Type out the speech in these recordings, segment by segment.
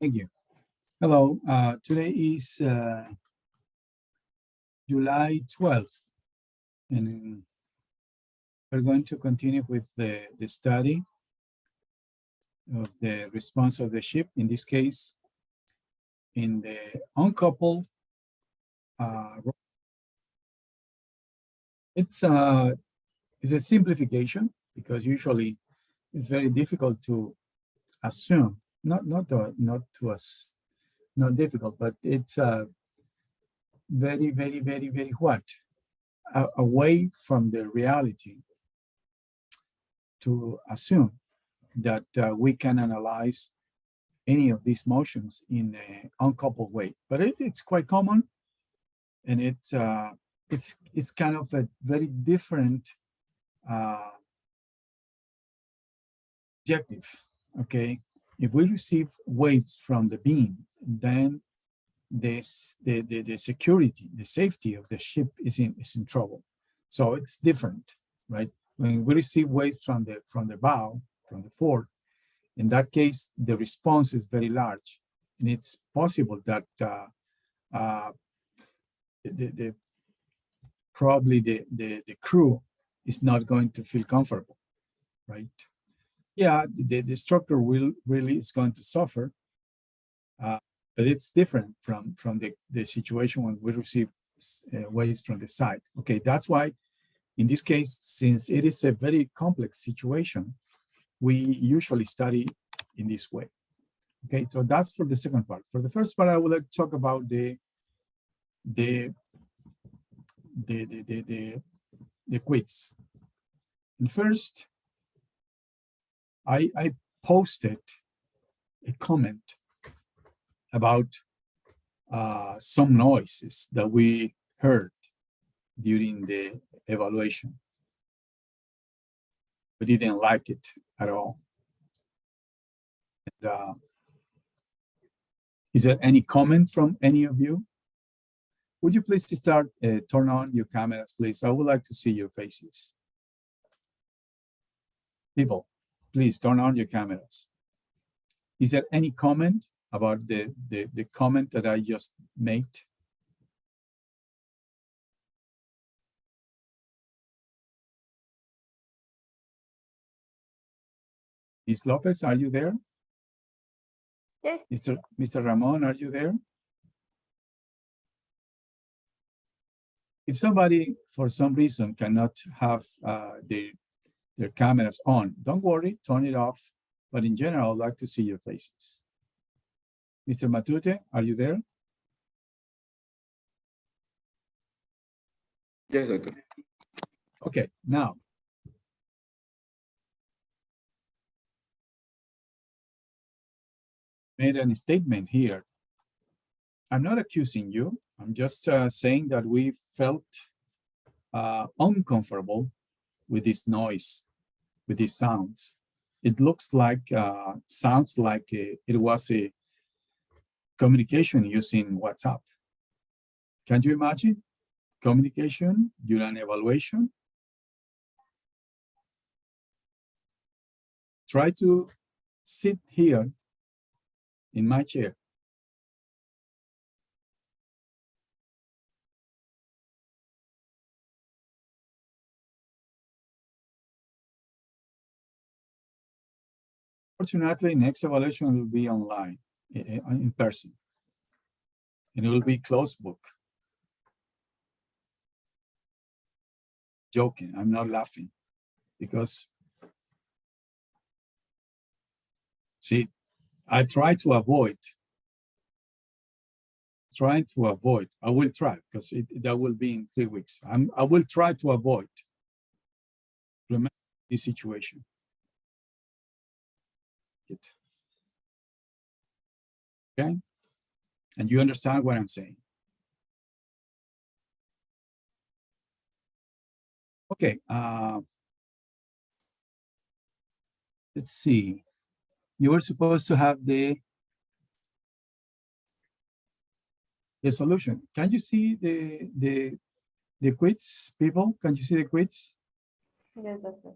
Thank you. Hello, today is July 12th, and we're going to continue with the study of the response of the ship, in this case, in the uncoupled. It's a simplification because usually it's very difficult to assume, not difficult, but it's very what? Away from the reality to assume that we can analyze any of these motions in an uncoupled way. But it's quite common, and it's kind of a very different objective. Okay, if we receive waves from the beam, then the security, the safety of the ship is in trouble. So it's different, right? When we receive waves from the bow, from the fore, in that case, the response is very large, and it's possible that probably the crew is not going to feel comfortable, right? Yeah, the structure really is going to suffer, but it's different from the situation when we receive waves from the side. Okay, that's why in this case, since it is a very complex situation, we usually study in this way. Okay, so that's for the second part. For the first part, I would like to talk about the quiz. And first, I posted a comment about some noises that we heard during the evaluation. We didn't like it at all. And, is there any comment from any of you? Would you please start, turn on your cameras, please? I would like to see your faces. People, please turn on your cameras. Is there any comment about the comment that I just made? Ms. Lopez, are you there? Yes. Mr. Ramon, are you there? If somebody, for some reason, cannot have their cameras on, don't worry, turn it off. But in general, I'd like to see your faces. Mr. Matute, are you there? Yes, doctor. Okay, now. Made a statement here. I'm not accusing you. I'm just saying that we felt uncomfortable with this noise, with these sounds. It looks like, sounds like it was a communication using WhatsApp. Can you imagine communication during an evaluation? Try to sit here in my chair. Fortunately, next evaluation will be online, in person, and it will be closed book. Joking, I'm not laughing, because see, I try to avoid. Trying to avoid. I will try, because that will be in 3 weeks. I will try to avoid. Remember this situation. Okay, and you understand what I'm saying. Okay, let's see. You were supposed to have the solution. Can you see the quiz, people? Can you see the quiz? Yes, doctor.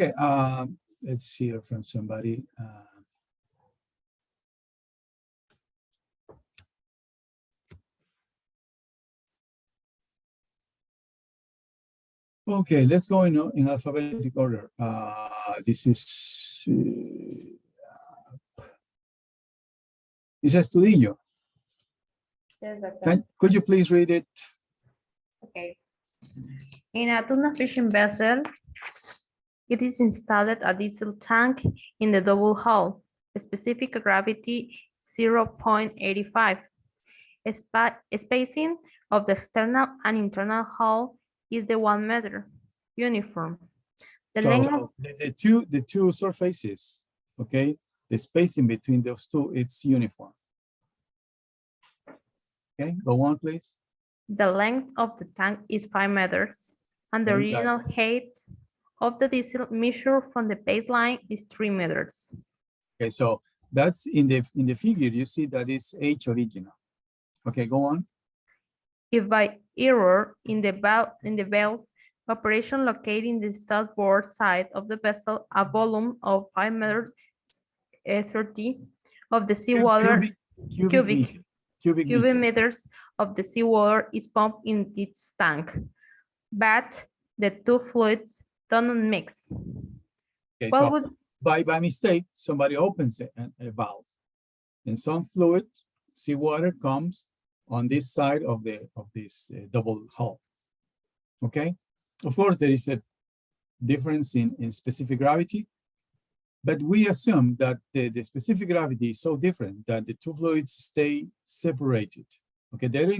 Okay, let's hear from somebody. Okay, let's go in alphabetic order. This is Estudillo. Yes, doctor. Could you please read it? Okay. In a tuna fishing vessel, it is installed a diesel tank in the double hull, specific gravity 0.85. Spacing of the external and internal hull is the 1 meter. Uniform. The length of the two surfaces, okay, the spacing between those two, it's uniform. Okay, go on, please. the length of the tank is 5 meters, and the Very original nice. height of the diesel measured from the baseline is 3 meters. Okay, so that's in the figure, you see that is H original. Okay, go on. If by error in the valve operation located in the starboard side of the vessel, a volume of 5 meters 30 of the seawater cubic meters of the seawater is pumped in this tank, but the two fluids don't mix. Okay, What so would by mistake, somebody opens a valve, and some fluid, seawater, comes on this side of this double hull. Okay, of course there is a difference in specific gravity, but we assume that the specific gravity is so different that the two fluids stay separated. Okay, there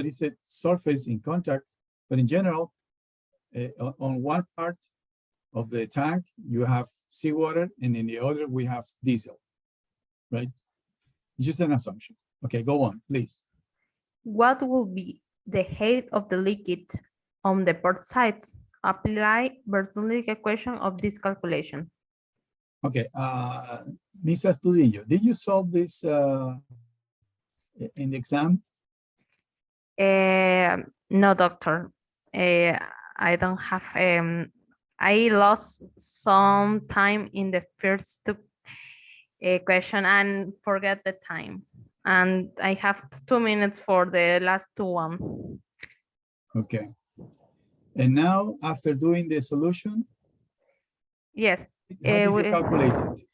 is a surface in contact, but in general, on one part of the tank, you have seawater, and in the other, we have diesel, right? It's just an assumption. Okay, go on, please. What will be the height of the liquid on the port sides? Apply Bernoulli's equation of this calculation. Okay, Ms. Astudillo, did you solve this in the exam? No, doctor. I don't have. I lost some time in the first question and forget the time. And I have 2 minutes for the last one. Okay. And now, after doing the solution, yes.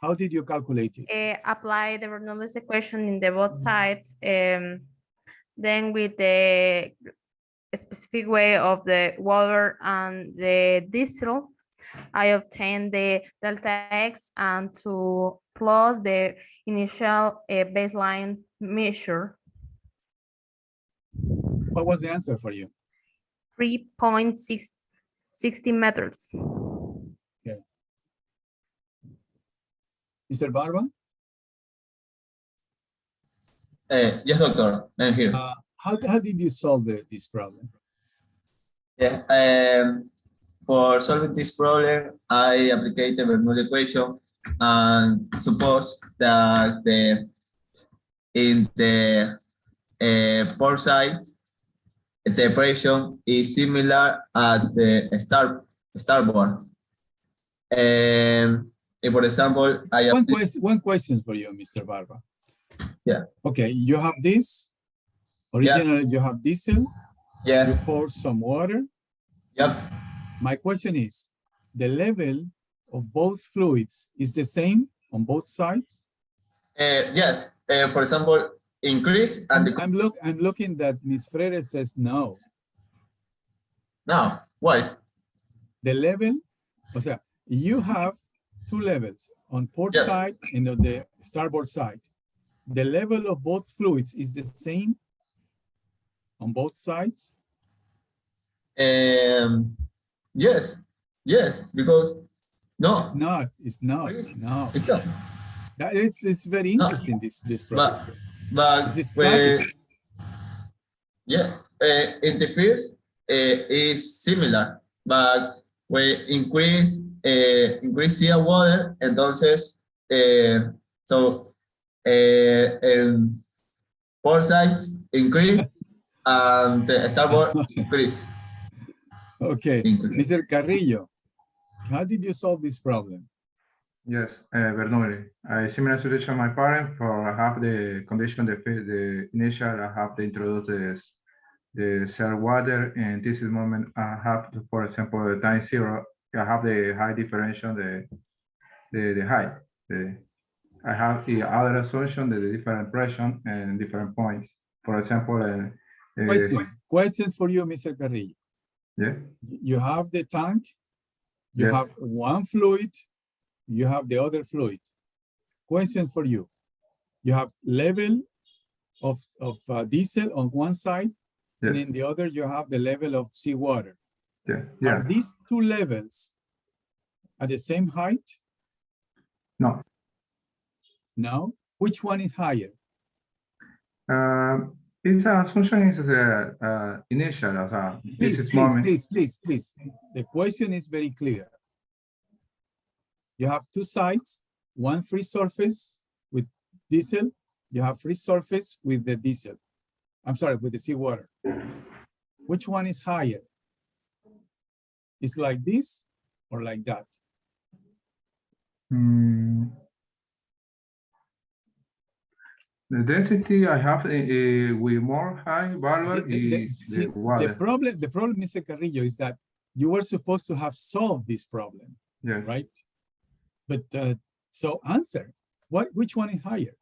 How did you calculate it? Apply the Bernoulli's equation in the both sides. Then with the specific way of the water and the diesel, I obtained the delta X and to plus the initial baseline measure. What was the answer for you? 3.60 meters. Okay. Mr. Barba? Yes, doctor, I'm here. How did you solve this problem? Yeah, for solving this problem, I applied the Bernoulli equation and suppose that in the port side, the pressure is similar at the starboard. For example, one question for you, Mr. Barba. Yeah. Okay, you have this. Originally, you have diesel. Yeah. You pour some water. Yep. My question is, the level of both fluids is the same on both sides? Yes. For example, increase and decrease. I'm looking that Ms. Freire says no. No. Why? The level, o sea, you have two levels on port side and on the starboard side. The level of both fluids is the same on both sides? Yes, because no, it's not. It's very interesting. This problem. But in the first is similar, but when increase sea water, entonces so port sides increase and the starboard increase. Okay, Mr. Carrillo, How did you solve this problem? Yes, Bernoulli. A similar solution my parent for have the condition the initial I have to introduce the cell water, and this is moment I have to, for example, the time zero, I have the high differential the height. I have the other assumption that the different pressure and different points. For example, Question for you, Mr. Carrillo. yeah, You have the tank, you yes, have one fluid, you have the other fluid. Question for you. You have level of diesel on one side, and yes, in the other you have the level of seawater. yeah, Are yeah. these two levels at the same height? No. No. Which one is higher? This assumption is initial, this is moment. Please. The question is very clear. You have two sides, one free surface with diesel, you have free surface with the diesel. I'm sorry, with the seawater. Which one is higher? It's like this or like that? The density I have with more high value is the water. The problem, Mr. Carrillo, is that you were supposed to have solved this problem, Yes. right? But so answer, which one is higher?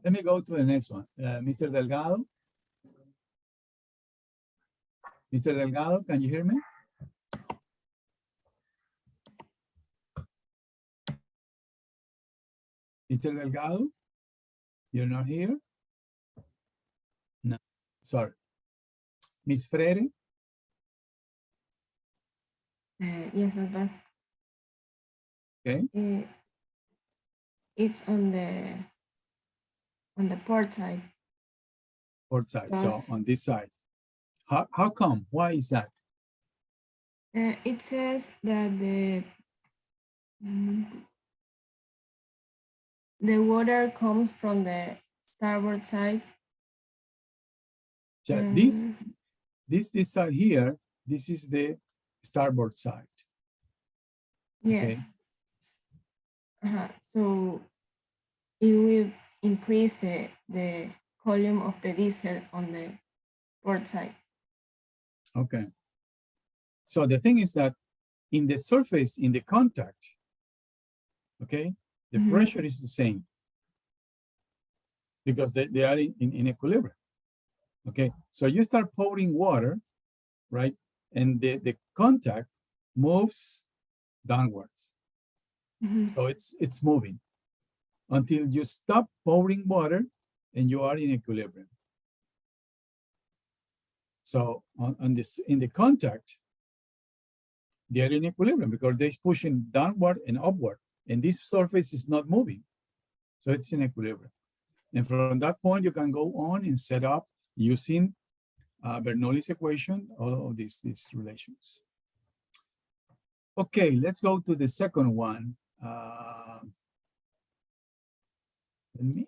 Let me go to the next one. Mr. Delgado. Mr. Delgado, can you hear me? Mr. Delgado, you're not here? No, sorry. Miss Freire? Yes, doctor. Okay. It's on the port side. Port side, so Yes. on this side. How come? Why is that? It says that the water comes from the starboard side. So this side here, this is the starboard side. Yes. Okay. So it will increase the volume of the diesel on the port side. Okay. So the thing is that in the surface, in the contact, okay, the pressure is the same because they are in equilibrium. Okay, so you start pouring water, right? And the contact moves downwards. So it's moving until you stop pouring water and you are in equilibrium. So on this, in the contact, they are in equilibrium because they're pushing downward and upward, and this surface is not moving. So it's in equilibrium. And from that point, you can go on and set up using Bernoulli's equation, all of these relations. Okay, let's go to the second one. Let me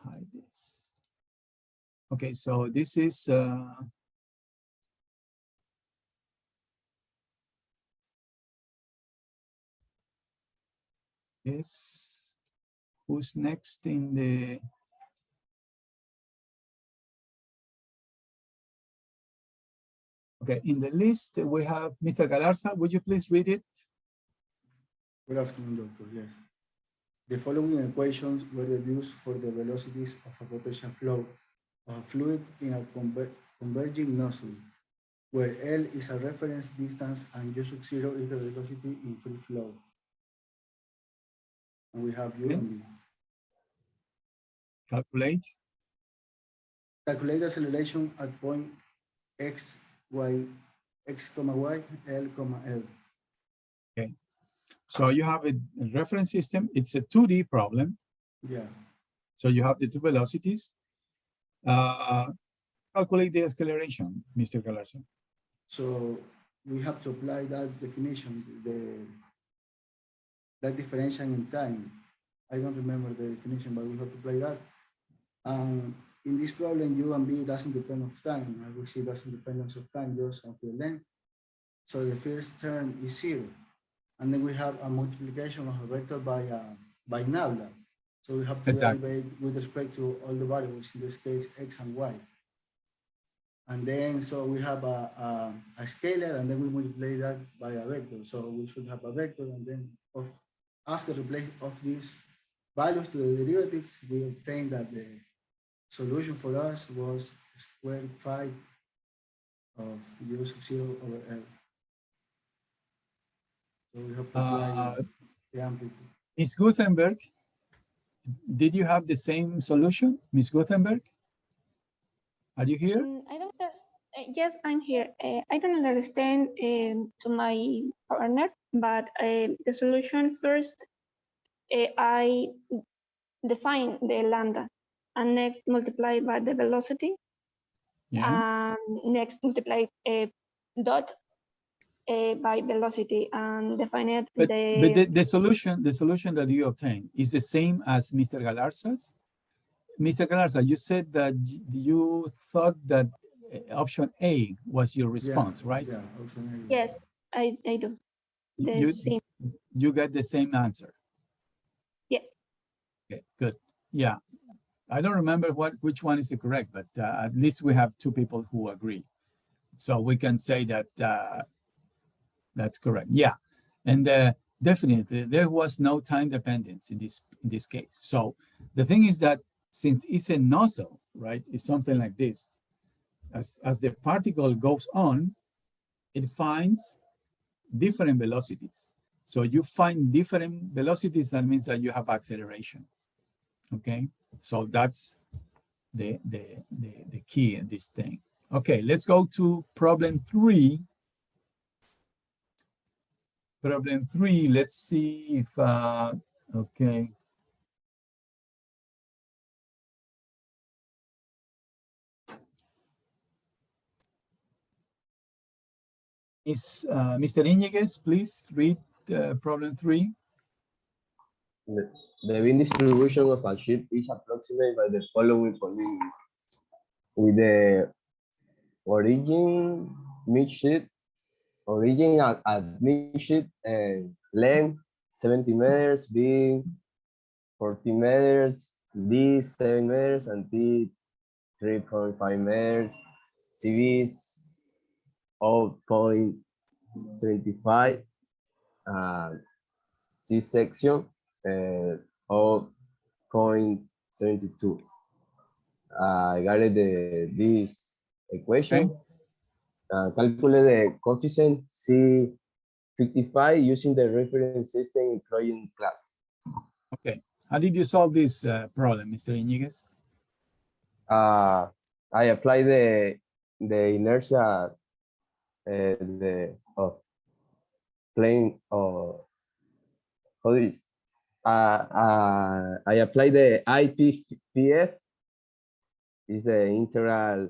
hide this. Okay, so this is who's next in the in the list we have Mr. Galarza. Would you please read it? Good afternoon, doctor. Yes. The following equations were used for the velocities of a potential flow of a fluid in a converging nozzle, where L is a reference distance and U sub 0 is the velocity in free flow. And we have U and V. Calculate. Calculate acceleration at point X, Y, X, Y, L, L. Okay. So you have a reference system. It's a 2D problem. Yeah. So you have the two velocities. Calculate the acceleration, Mr. Galarza. So we have to apply that definition, that differential in time. I don't remember the definition, but we have to apply that. in this problem, U and B doesn't depend of time. I will see doesn't depend of time, just of the length. So the first term is 0. And then we have a multiplication of a vector by nabla. So we have to Exactly. derivate with respect to all the variables, in this case, X and Y. And then, so we have a scalar, and then we multiply that by a vector. So we should have a vector, and then after replace of these values to the derivatives, we obtain that the solution for us was square 5 of U sub 0 over L. So we have to apply the amplitude. Ms. Gutenberg, did you have the same solution, Ms. Gutenberg? Are you here? I don't yes, I'm here. I don't understand to my partner, but the solution first, I define the lambda, and next multiply by the velocity, Yeah. and next multiply dot by velocity, and define it. But the solution that you obtain is the same as Mr. Galarza's. Mr. Galarza, you said that you thought that option A was your response, right? Yeah, option A. Yes, I do. The same. You get the same answer. Yes. Okay, good. Yeah, I don't remember which one is the correct, but at least we have 2 people who agree, so we can say that that's correct. Yeah, and definitely there was no time dependence in this case. So the thing is that since it's a nozzle, right, it's something like this. As the particle goes on, it finds different velocities. So you find different velocities, that means that you have acceleration. Okay, so that's the key in this thing. Okay, let's go to problem 3. Problem 3, let's see if, okay. Is Mr. Iñiguez, please read problem 3. The mean distribution of a sheet is approximated by the following polynomial. With the origin mid-sheet, origin at mid-sheet and length 70 meters, being 40 meters, D 7 meters, and T 3.5 meters, CV 0.75, C section 0.72. I got this equation. Okay. Calculate the coefficient C55 using the reference system in Trojan class. Okay. How did you solve this problem, Mr. Iñiguez? I apply the inertia plane or how is I apply the IPPF is the integral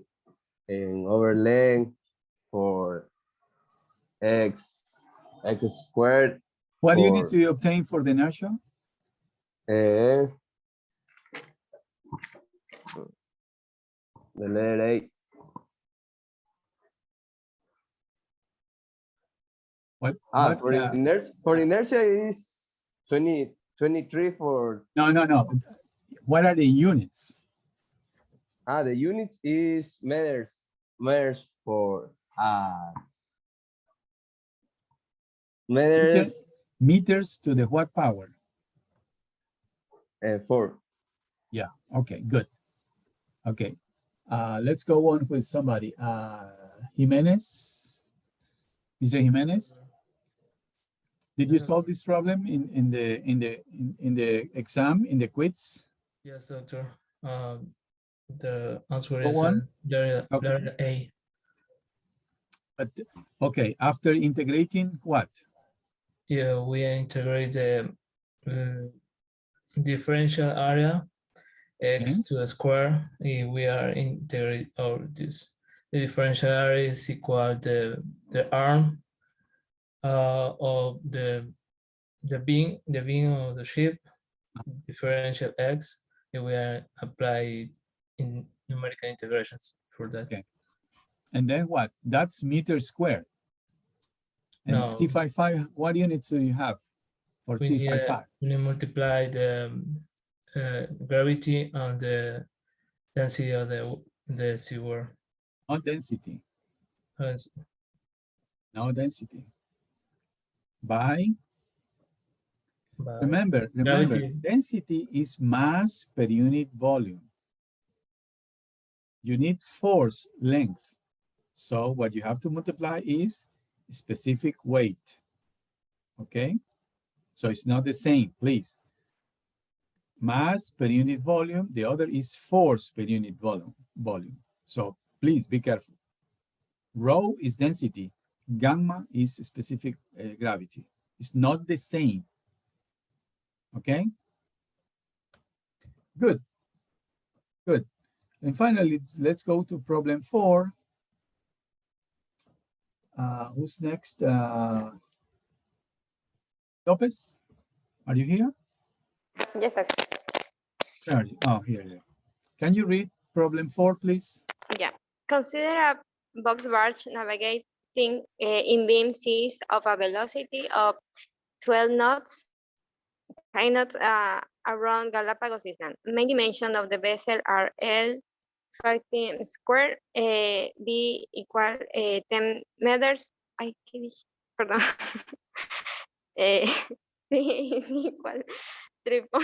in over length for x squared. What units do you obtain for the inertia? The letter A. What, for inertia is 23 for. No. What are the units? The unit is meters for meters. Meters to the what power? 4. Yeah, okay, good. Okay, let's go on with somebody. Jimenez, Mr. Jimenez, did you solve this problem in the exam, in the quiz? Yes, doctor. The answer Go is on. letter A. But okay, after integrating what? Yeah, we integrate the differential area x Okay. to the square. We are integrate all this. The differential area is equal to the arm of the beam of the ship, differential x. And we are apply in numerical integrations for that. Okay. And then what? That's meter squared. And No. C55, what units do you have for We need, C55? we need to multiply the gravity and the density of the seaward. Not density. No density. By, remember, gravity. density is mass per unit volume. You need force length. So what you have to multiply is specific weight. Okay? So it's not the same, please. Mass per unit volume, the other is force per unit volume. So please be careful. Rho is density, gamma is specific gravity. It's not the same. Okay? Good. Good. And finally, let's go to problem 4. Who's next? Lopez, are you here? Yes, doctor. Where are you? Oh, here. Can you read problem 4, please? Yeah. Consider a box barge navigating in beam seas of a velocity of 12 knots, 10 knots around Galapagos Island. Main dimension of the vessel are L 15 square, B equal 10 meters. Ay, ¿qué dije? Perdón. C equal 3. Perdón.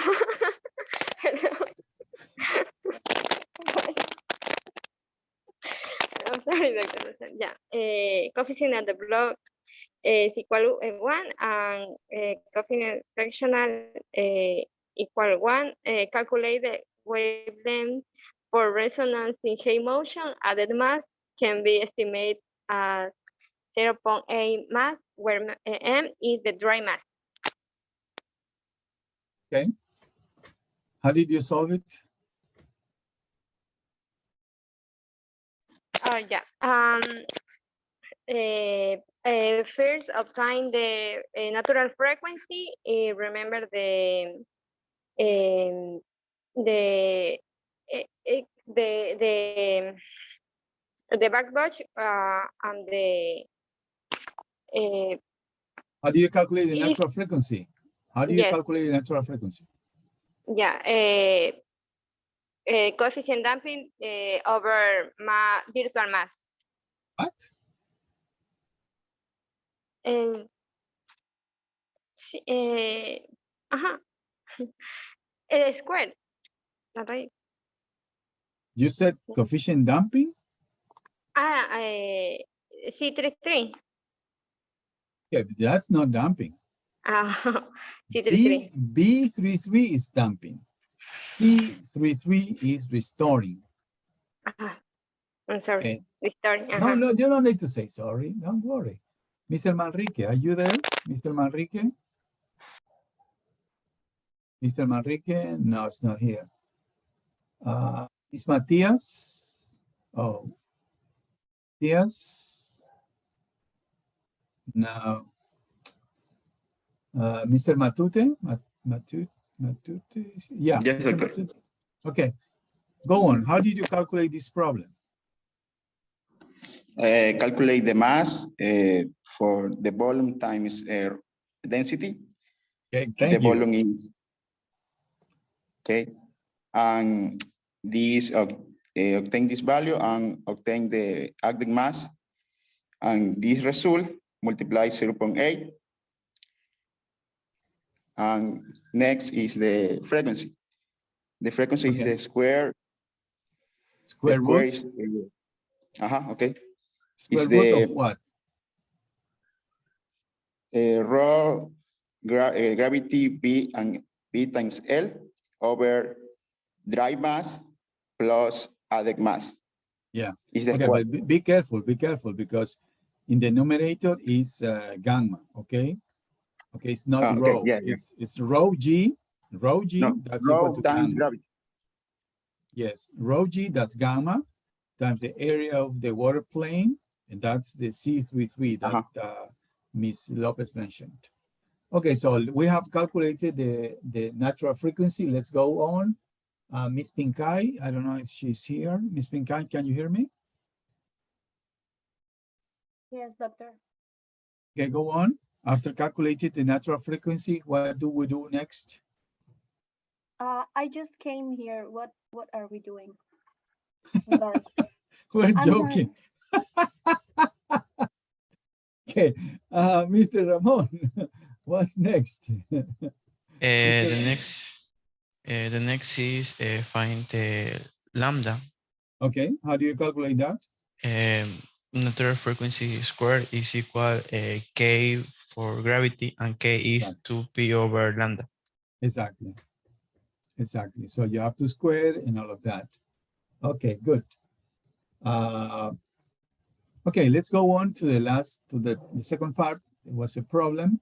I'm sorry, Dr. Yeah. Coefficient of the block is equal to 1 and coefficient sectional equal 1. Calculate the wavelength for resonance in K motion. Added mass can be estimated as 0.8 mass, where m is the dry mass. Okay. How did you solve it? Yeah. First, obtain the natural frequency. Remember the backwash and the How do you calculate the natural frequency? How do you yes. calculate the natural frequency? Yeah, coefficient damping over virtual mass. What? Squared. Right. You said coefficient damping? C33. Yeah, but that's not damping. C33. B33 is damping. C33 is restoring. I'm sorry. Okay. Restoring. No, you don't need to say sorry. Don't worry. Mr. Manrique, are you there? Mr. Manrique? Mr. Manrique? No, it's not here. Is Matias? Oh. Matias? No. Mr. Matute? Matute? Yeah. Yes, Mr. doctor. Matute. Okay. Go on. How did you calculate this problem? Calculate the mass for the volume times density. Okay, thank the you. volume is okay, and this obtain this value and obtain the acting mass, and this result multiply 0.8, and next is the frequency. The frequency is the square. Square root? Is, okay. Square root of what? Raw gravity B and B times L over dry mass plus added mass. Yeah. Okay, but be careful, because in the numerator is gamma, okay? Okay, it's not rho. Yeah, it's rho G. Rho G, no, that's rho equal to times gamma. gravity. Yes, rho G, that's gamma, times the area of the water plane, and that's the C33 that Ms. Lopez mentioned. Okay, so we have calculated the natural frequency. Let's go on. Miss Pinkai, I don't know if she's here. Miss Pinkai, can you hear me? Yes, doctor. Okay, go on. After calculating the natural frequency, what do we do next? I just came here. What are we doing? I'm sorry. We're I'm joking. Okay, Mr. Ramon, what's next? Mr. The next is find the lambda. Okay, how do you calculate that? Natural frequency squared is equal k for gravity, and k is Exactly. 2p over lambda. Exactly. Exactly. So you have to square and all of that. Okay, good. Okay, let's go on to the second part. It was a problem.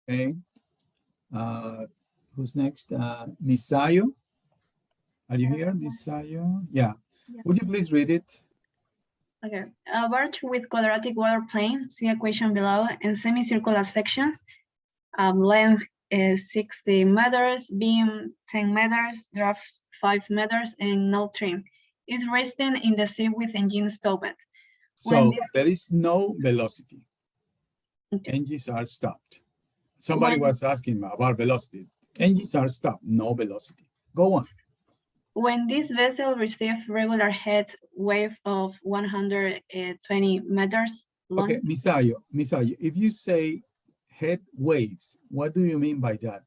Okay. Who's next? Misayo. Are you here, Misayo? Yeah. Yeah. Would you please read it? Okay. A birch with quadratic water plane, see equation below, and semicircular sections. Length is 60 meters, beam 10 meters, draft 5 meters, and no trim. Is resting in the sea with engine stopped. So there is no velocity. Okay. Engines are stopped. Somebody When- was asking about velocity. Engines are stopped, no velocity. Go on. When this vessel receives regular head wave of 120 meters long, Okay, Misayo, if you say head waves, what do you mean by that?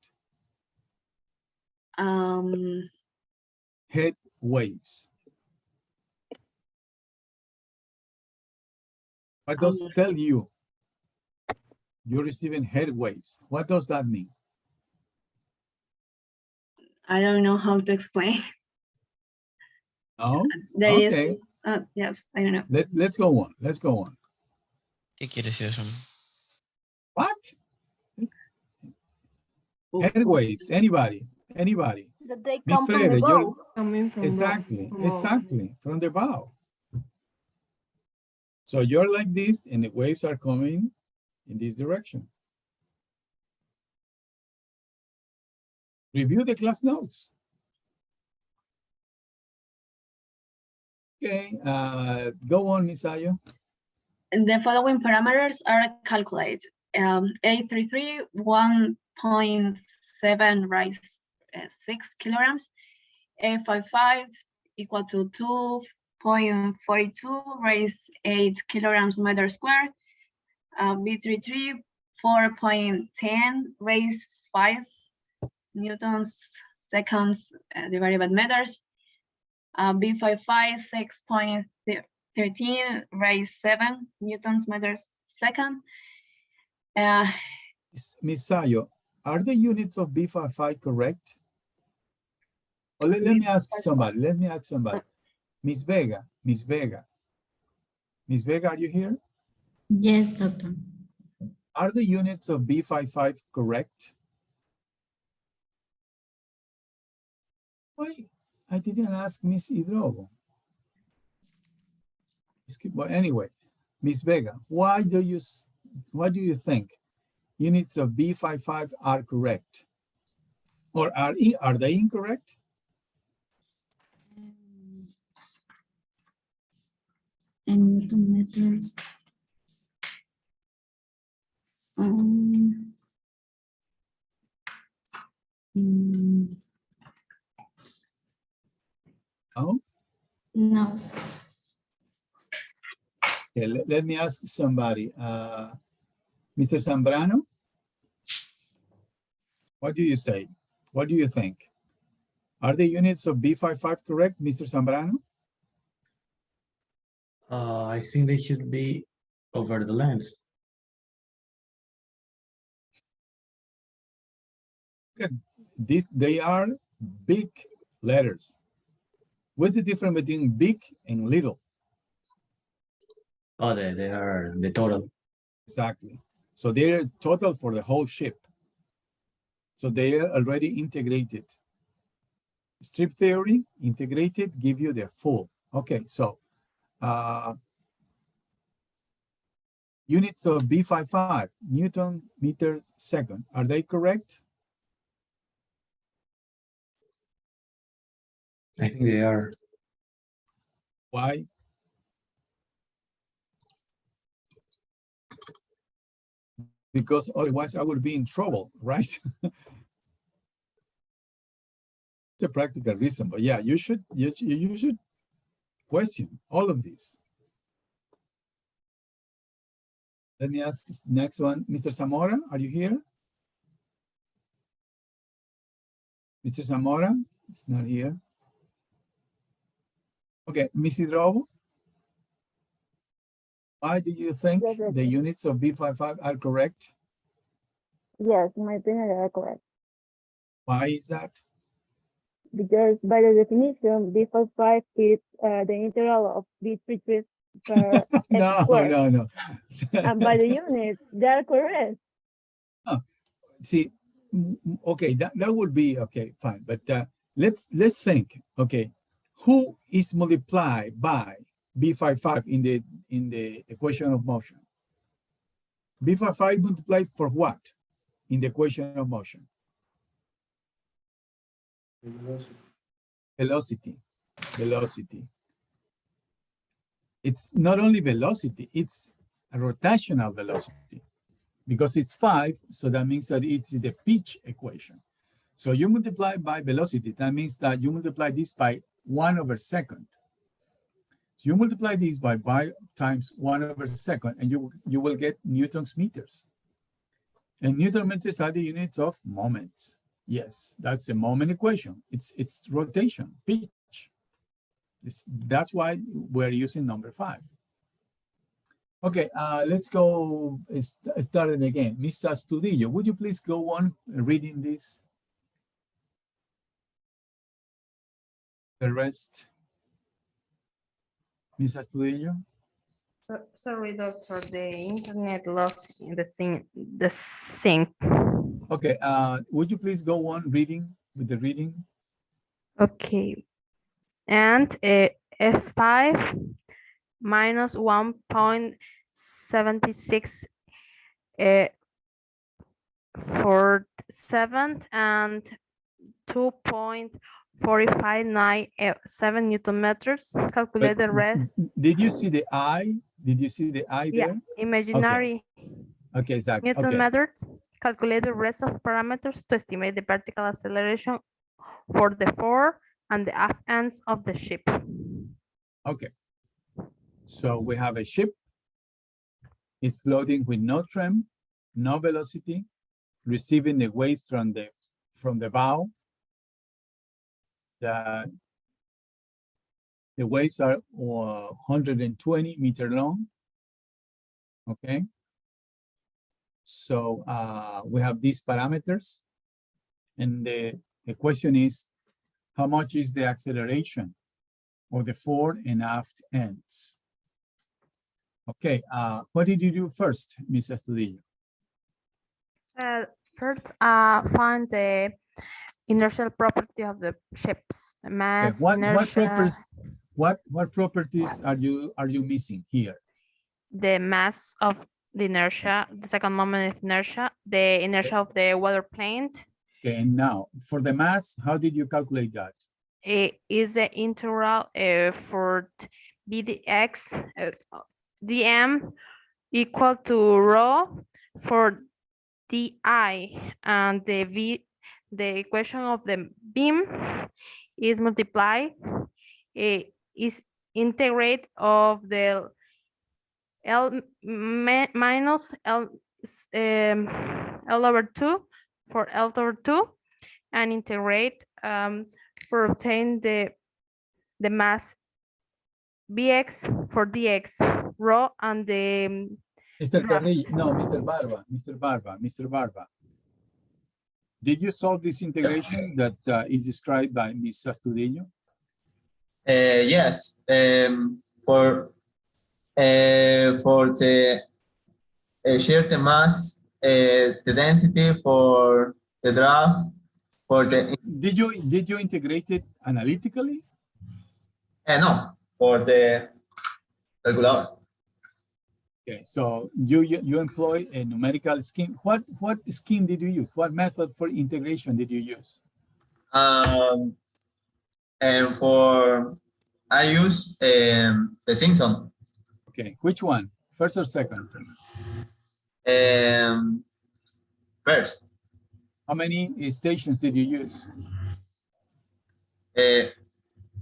Head waves. What does tell you? You're receiving head waves. What does that mean? I don't know how to explain. No? There Okay. is, yes, I don't know. Let's go on. Let's go on. ¿Qué quiere decir eso? What? Head waves. Anybody? That they Miss come from the Freda, bow. exactly, from the bow. So you're like this, and the waves are coming in this direction. Review the class notes. Okay, go on, Misayo. The following parameters are calculated. A33, 1.7 rise 6 kilograms. A55 equal to 2.42 raise 8 kilograms meter square. B33, 4.10 raise 5 newtons seconds divided by meters. B55, 6.13 raise 7 newtons meters second. Misayo, are the units of B55 correct? Or let me ask somebody. Miss Vega, are you here? Yes, doctor. Are the units of B55 correct? Why? I didn't ask Miss Hidrogo. But anyway, Miss Vega, why do you think units of B55 are correct? Or are they incorrect? In Newton meters. Oh? No. Okay, let me ask somebody. Mr. Zambrano, what do you say? What do you think? Are the units of B55 correct, Mr. Zambrano? I think they should be over the lens. They are big letters. What's the difference between big and little? Oh, they are the total. Exactly. So they're total for the whole ship. So they are already integrated. Strip theory, integrated, give you the full. Okay, so units of B55, Newton meters second. Are they correct? I think they are. Why? Because otherwise I would be in trouble, right? It's a practical reason, but yeah, you should question all of these. Let me ask this next one. Mr. Zamora, are you here? Mr. Zamora is not here. Okay, Ms. Hidrobo, why do you think the units of B55 are correct? Yes, in my opinion, they are correct. Why is that? Because by the definition, B55 is the integral of B33 per No, x squared. no. And by the unit, they are correct. See, okay, that would be okay, fine. But let's think. Okay, who is multiplied by B55 in the equation of motion? B55 multiplied for what in the equation of motion? Velocity. It's not only velocity, it's a rotational velocity. Because it's 5, so that means that it's the pitch equation. So you multiply by velocity, that means that you multiply this by 1/2. So you multiply this by times 1/2, and you will get Newton's meters. And Newton meters are the units of moments. Yes, that's a moment equation. It's rotation, pitch. That's why we're using number 5. Okay, let's go start it again. Mr. Astudillo, would you please go on reading this? The rest. Mr. Astudillo? Sorry, doctor, the internet lost in the sync. Okay, would you please go on reading with the reading? Okay, and F5 minus 1.76 for 7 and 2.4597 Newton meters. Calculate the rest. Did you see the I? Did you see the I there? Yeah, imaginary Okay, exactly. Newton meters. Calculate the rest of parameters to estimate the vertical acceleration for the fore and the aft ends of the ship. Okay. So we have a ship. It's floating with no trim, no velocity, receiving the weight from the bow. The waves are 120 meters long. Okay. So we have these parameters. And the question is, how much is the acceleration of the fore and aft ends? Okay, what did you do first, Ms. Astudillo? First, find the inertial property of the ships, the mass, inertia. What properties are you missing here? The mass of the inertia, the second moment of inertia, the inertia of the water plane. Okay, and now for the mass, how did you calculate that? It is the integral for BDX dm equal to rho for DI, and the equation of the beam is multiplied is integrate of the L minus L over 2 for L over 2, and integrate for obtain the mass Bx for dx rho and the Mr. Carrillo, no, Mr. Barba. Did you solve this integration that is described by Ms. Astudillo? Yes. For the share the mass, the density for the draft, for the. Did you integrate it analytically? No, for the calculator. Okay, so you employ a numerical scheme. What scheme did you use? What method for integration did you use? And for I use the symptom. Okay, which one? First or second? First. How many stations did you use?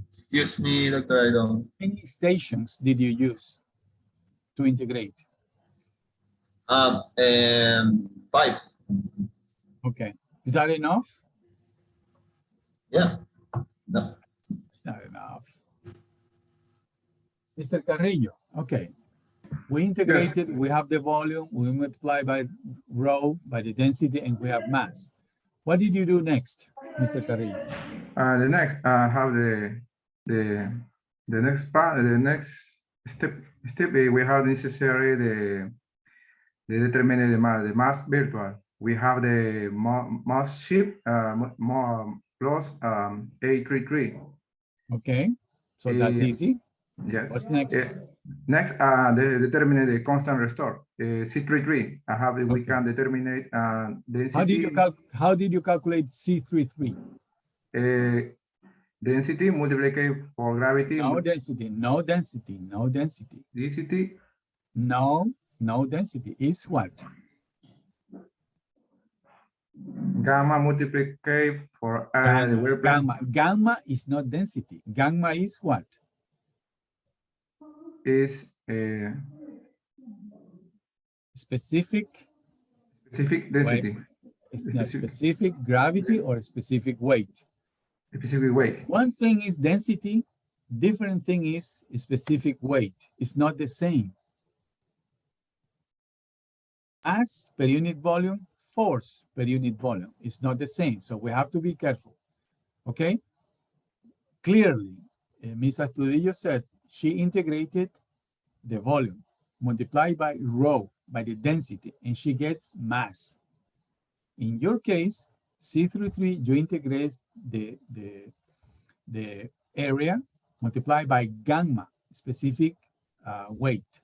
Excuse me, doctor, I don't. How many stations did you use to integrate? 5. Okay, is that enough? Yeah. No. It's not enough. Mr. Carrillo, okay. We integrated, we have the volume, we multiply by rho, by the density, and we have mass. What did you do next, Mr. Carrillo? The next, have the next part, the next step, we have necessary the determine the mass virtual. We have the mass ship, more plus A33. Okay, so that's easy. Yes. What's next? Next, determine the constant restore, C33. I have we can determine density. How did you calculate C33? Density multiplied for gravity. No density, no density, no density. Density? No, no density. Is what? Gamma multiplied for Gamma is not density. Gamma is what? Is specific density. It's not specific gravity or specific weight. Specific weight. One thing is density, different thing is specific weight. It's not the same. Mass per unit volume, force per unit volume. It's not the same, so we have to be careful. Okay? Clearly, Ms. Astudillo said she integrated the volume multiplied by rho, by the density, and she gets mass. In your case, C33, you integrate the area multiplied by gamma, specific weight.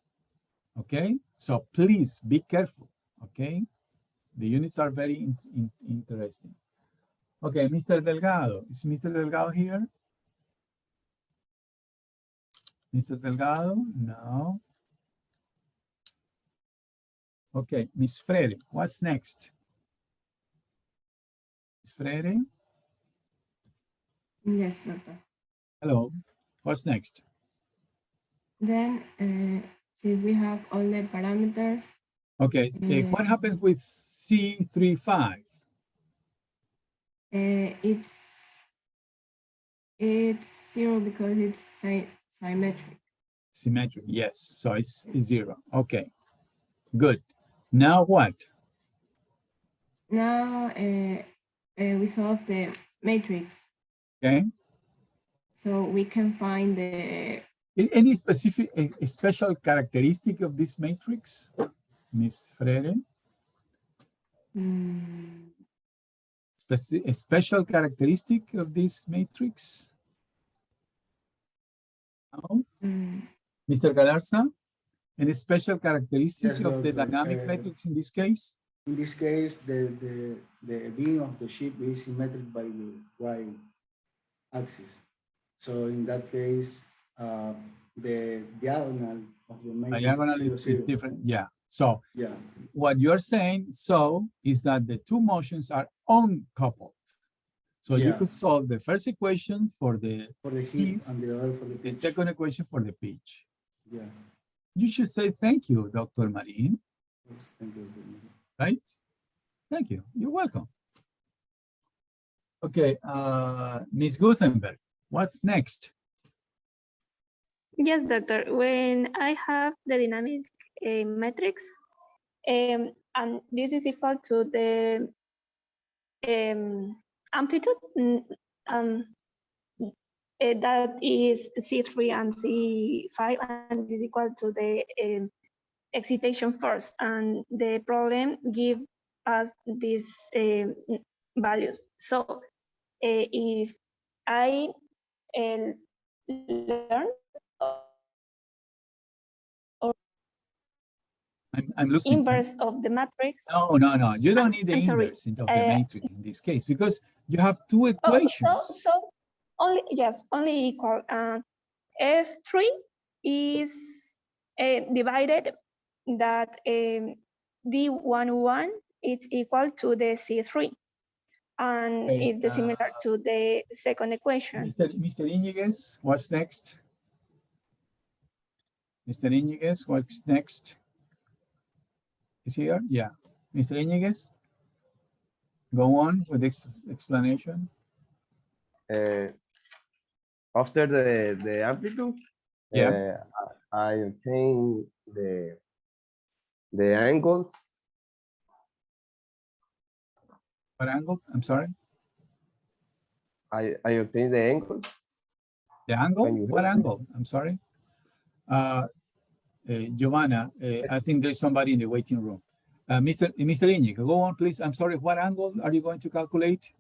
Okay? So please be careful. Okay? The units are very interesting. Okay, Mr. Delgado. Is Mr. Delgado here? Mr. Delgado? No. Okay, Miss Freire, what's next? Miss Freire? Yes, doctor. Hello, what's next? Then, since we have all the parameters. Okay, what happens with C35? It's 0 because it's symmetric. Symmetric, yes, so it's 0. Okay, good. Now what? Now we solve the matrix. Okay. So we can find the... Any specific, a special characteristic of this matrix, Ms. Freire? A special characteristic of this matrix? No? Mr. Galarza, any special characteristic of the dynamic matrix in this case? In this case, the beam of the ship is symmetric by the y-axis. So in that case, the diagonal of the matrix Diagonal is different, yeah. So what you're saying is that the two motions are uncoupled. So you could solve the first equation for the heat and the other for the pitch. The second equation for the pitch. Yeah. You should say thank you, Dr. Marin. Thank you. Right? Thank you. You're welcome. Okay, Ms. Guthenberg, what's next? Yes, doctor. When I have the dynamic matrix, and this is equal to the amplitude, that is C3 and C5, and this is equal to the excitation force. And the problem gives us these values. So if I learn I'm losing inverse of the matrix. No. You don't need the inverse of the matrix in this case because you have two equations. Only, yes, only equal. F3 is divided that D11 is equal to the C3. And Okay, it's similar to the second equation. Mr. Iñiguez, what's next? Mr. Iñiguez, what's next? Is here? Yeah. Mr. Iñiguez, go on with this explanation. After the amplitude, Yeah. I obtain the angle. What angle? I'm sorry. I obtain the angle. The angle? Can you What help me? angle? I'm sorry. Giovanna, I think there's somebody in the waiting room. Mr. Iñiguez, go on, please. I'm sorry. What angle are you going to calculate?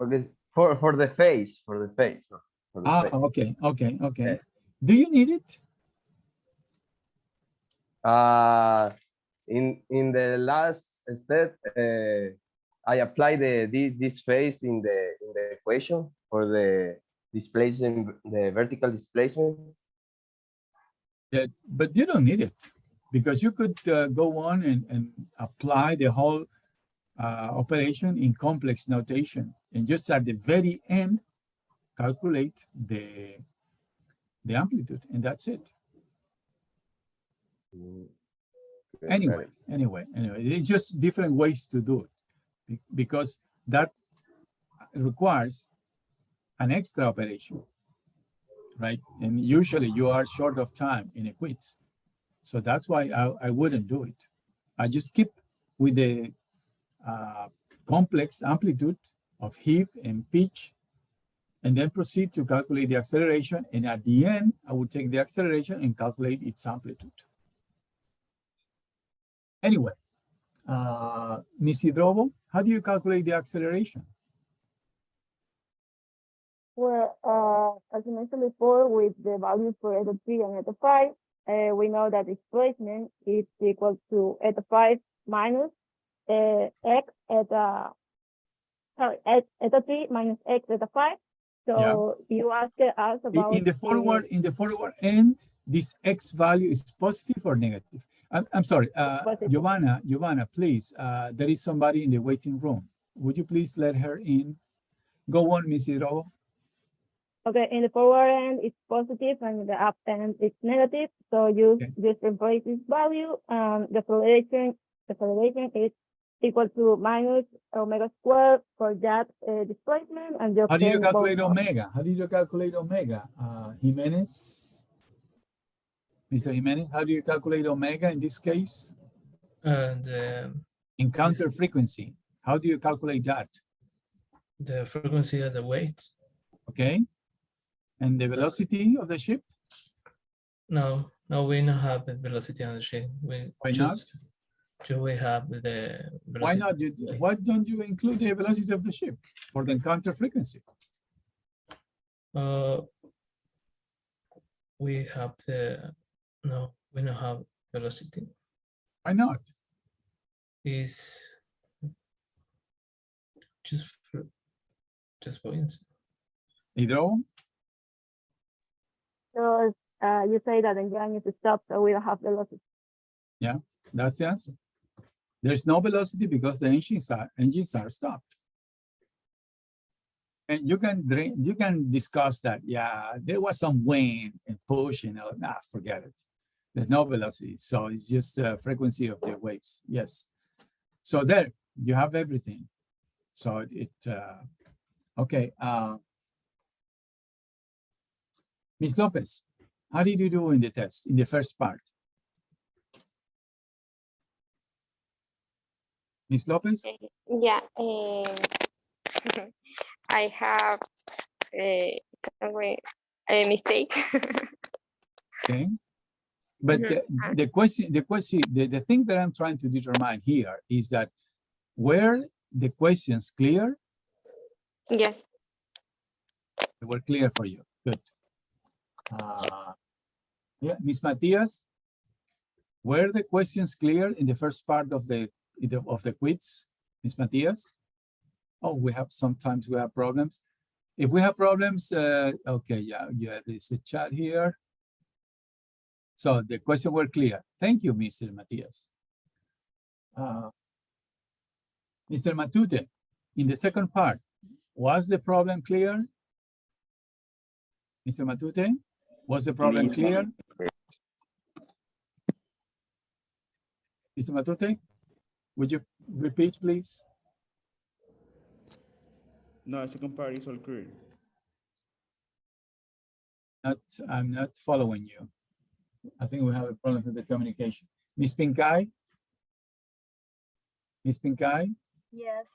Okay, for the face, for the face. For the face. Okay. Do you need it? In the last step, I apply this phase in the equation for the displacement, the vertical displacement. Yeah, but you don't need it because you could go on and apply the whole operation in complex notation and just at the very end calculate the amplitude, and that's it. Anyway, it's just different ways to do it because that requires an extra operation, right? And usually you are short of time in a quiz. So that's why I wouldn't do it. I just keep with the complex amplitude of heave and pitch, and then proceed to calculate the acceleration. And at the end, I would take the acceleration and calculate its amplitude. Anyway, Ms. Hidrobo, how do you calculate the acceleration? Well, as I mentioned before, with the values for eta 3 and eta 5, we know that displacement is equal to eta 5 minus x eta, sorry, eta 3 minus x eta 5. So you asked us about in the forward end, this x value is positive or negative? I'm sorry, Giovanna, please, there is somebody in the waiting room. Would you please let her in? Go on, Ms. Hidrobo. Okay, in the forward end, it's positive, and in the up end, it's negative. So you just replace this value. The acceleration is equal to minus omega squared for that displacement. And how do you calculate omega? How do you calculate omega? Jimenez? Mr. Jimenez, how do you calculate omega in this case? Encounter frequency. How do you calculate that? The frequency of the weight. Okay. And the velocity of the ship? No, we don't have the velocity on the ship. Why not? We have the velocity. Why not? Why don't you include the velocity of the ship for the encounter frequency? We have we don't have velocity. Why not? Is just for instance. Hidro? So you say that engine is stopped, so we don't have velocity. Yeah, that's the answer. There's no velocity because the engines are stopped. And you can discuss that. Yeah, there was some wind and push, forget it. There's no velocity, so it's just the frequency of the waves. Yes. So there you have everything. So okay. Ms. Lopez, how did you do in the test, in the first part? Ms. Lopez? Yeah, I have a mistake. Okay. But the thing that I'm trying to determine here is that were the questions clear? Yes. They were clear for you. Good. Yeah, Ms. Matias, were the questions clear in the first part of the quiz, Ms. Matias? Oh, sometimes we have problems. If we have problems, okay, yeah, there's a chat here. So the question were clear. Thank you, Mr. Matias. Mr. Matute, in the second part, was the problem clear? Mr. Matute, was the problem Please, clear? Mr. Matute, would you repeat, please? No, the second part is all clear. I'm not following you. I think we have a problem with the communication. Miss Pinkai? Miss Pinkai? Yes.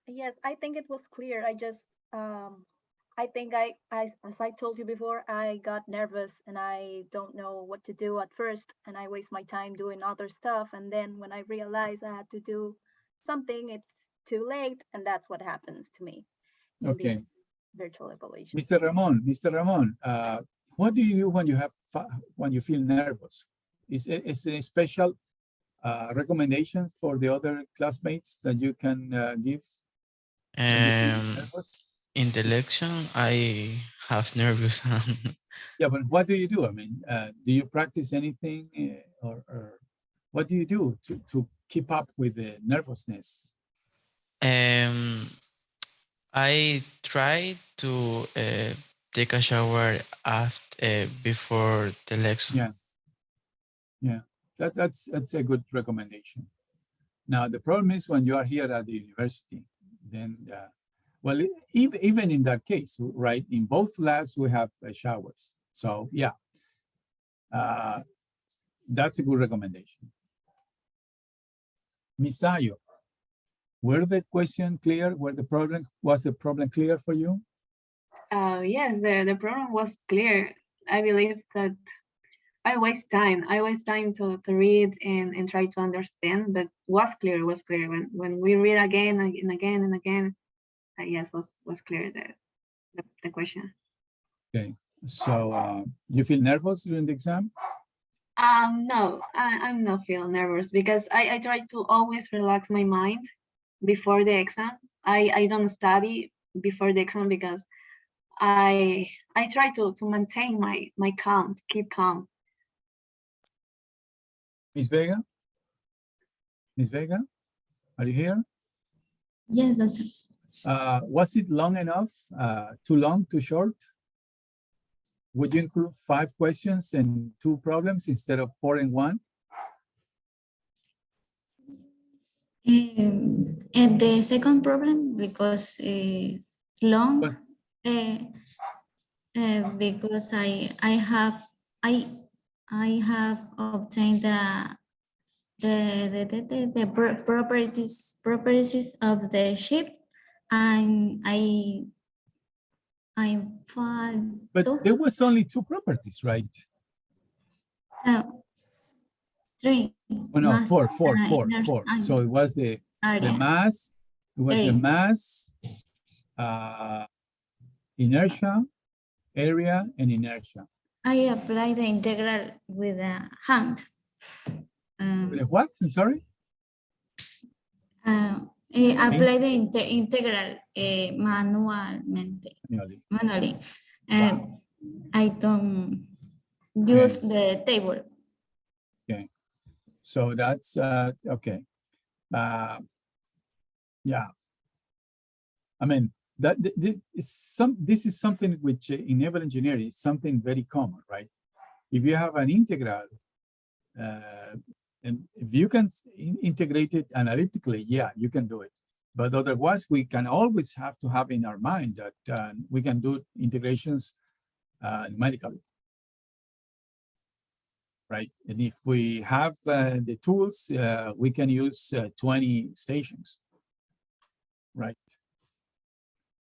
Yes, I think it was clear. I just, I think as I told you before, I got nervous and I don't know what to do at first, and I waste my time doing other stuff. And then when I realized I had to do something, it's too late, and that's what happens to me in Okay. these virtual evaluation. Mr. Ramon, what do you do when you feel nervous? Is there a special recommendation for the other classmates that you can give? In the election, I have nervous. Yeah, but what do you do? I mean, do you practice anything or what do you do to keep up with the nervousness? I try to take a shower after before the election. Yeah, that's a good recommendation. Now the problem is when you are here at the university, then well, even in that case, right? In both labs we have showers, so yeah, that's a good recommendation. Misayo, were the question clear? Was the problem clear for you? Yes, the problem was clear. I believe that I waste time. I waste time to read and try to understand, but was clear. When we read again and again and again, yes, was clear the question. Okay, so you feel nervous during the exam? No, I'm not feeling nervous because I try to always relax my mind before the exam. I don't study before the exam because I try to maintain my calm, keep calm. Miss Vega? Miss Vega, are you here? Yes, doctor. Was it long enough? Too long, too short? Would you include 5 questions and 2 problems instead of 4 and 1? And the second problem, because long, because I have obtained the properties of the ship, and I found. But there was only 2 properties, right? 3. Oh no, Mass, 4. and So it was the mass, it was the mass, inertia, area, and inertia. I applied the integral with a hand. What? I'm sorry? I applied the integral manually. I don't use the table. Okay, so that's okay. Yeah, I mean this is something which in naval engineering is something very common, right? If you have an integral, and if you can integrate it analytically, yeah, you can do it. But otherwise, we can always have to have in our mind that we can do integrations numerically, right? And if we have the tools, we can use 20 stations, right?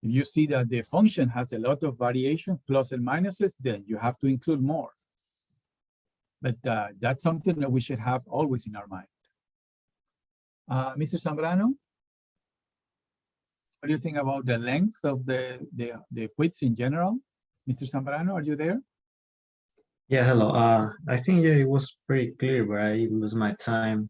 If you see that the function has a lot of variation, plus and minuses, then you have to include more. But that's something that we should have always in our mind. Mr. Zambrano, what do you think about the length of the quiz in general? Mr. Zambrano, are you there? Yeah, hello. I think it was pretty clear, but I lose my time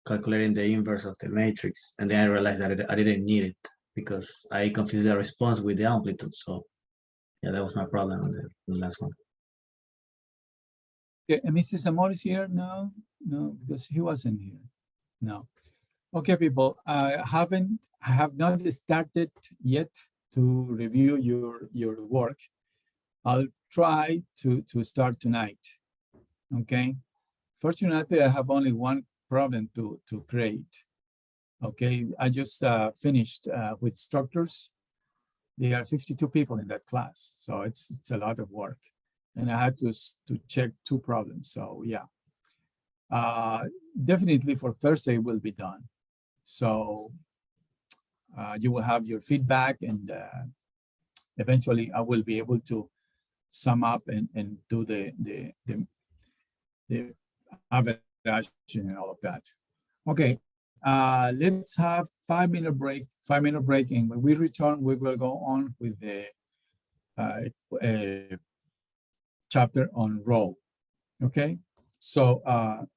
calculating the inverse of the matrix, and then I realized that I didn't need it. because I confused the response with the amplitude. So yeah, that was my problem on the last one. Yeah, and Mr. Zamora is here? No, no, because he wasn't here. No. Okay, people, I have not started yet to review your work. I'll try to start tonight. Okay. Fortunately, I have only one problem to create. Okay, I just finished with structures. There are 52 people in that class, so it's a lot of work, and I had to check 2 problems. So yeah, definitely for Thursday will be done. So you will have your feedback, and eventually I will be able to sum up and do the average and all of that. Okay, let's have 5-minute break. 5-minute break, and when we return, we will go on with the chapter on role. Okay, so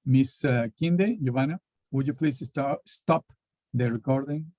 Miss Kinde, Giovanna, would you please stop the recording?